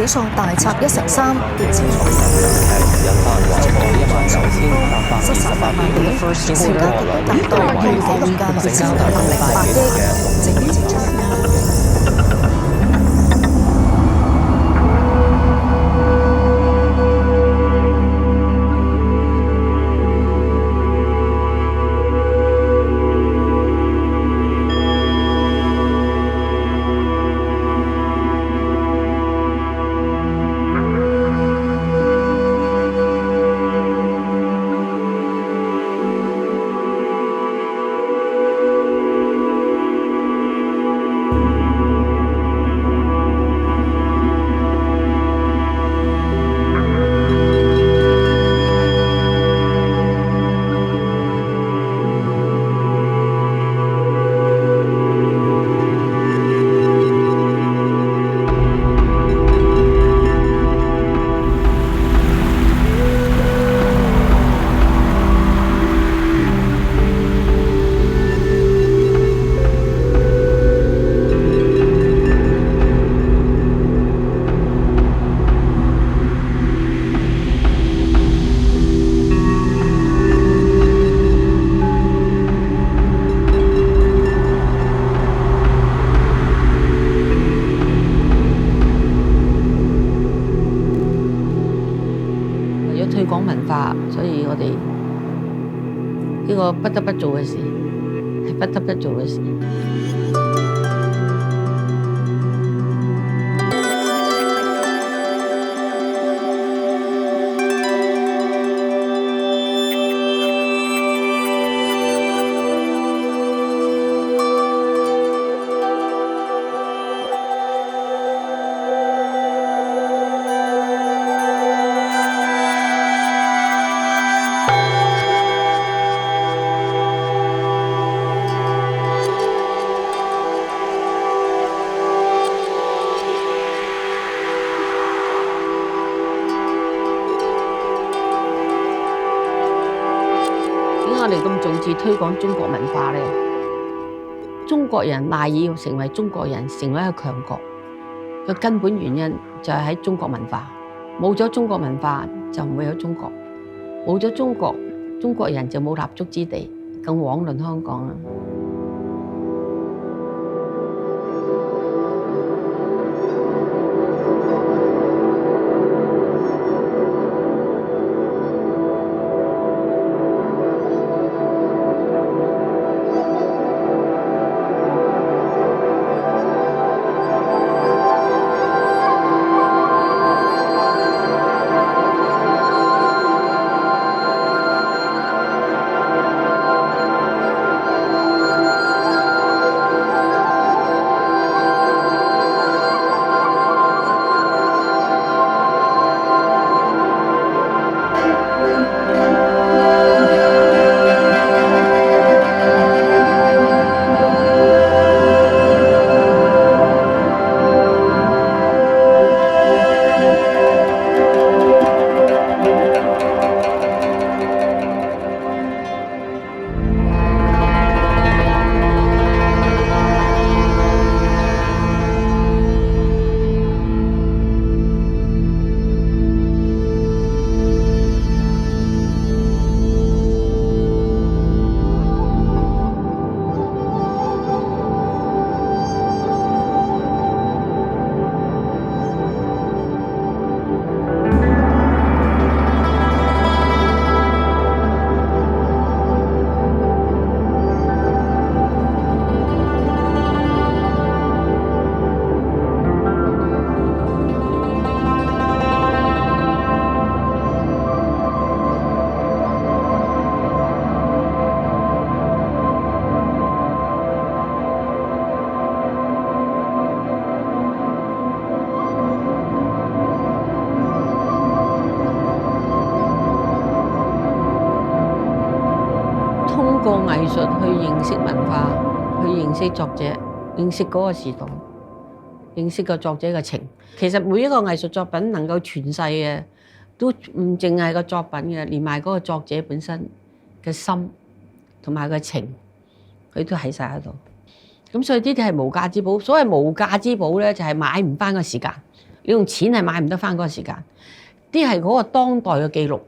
指數大插1成3，跌至引發超過19828點，成交亦都達到2幾年間成交8億，整體推廣文化，所以我哋呢個不得不做嘅事，係不得不做嘅事。我哋咁重視推廣中國文化咧，中國人賴以成為中國人，成為一個強國嘅根本原因就係喺中國文化。冇咗中國文化就唔會有中國，冇咗中國，中國人就冇立足之地，更遑論香港啦。通過藝術去認識文化，去認識作者，認識嗰個時代，認識個作者嘅情。其實每一個藝術作品能夠傳世嘅，都唔淨係個作品嘅，連埋嗰個作者本身嘅心同埋個情，佢都喺晒喺度。咁所以呢啲係無價之寶。所謂無價之寶咧，就係買唔翻個時間，你用錢係買唔得翻嗰個時間。啲係嗰個當代嘅記錄，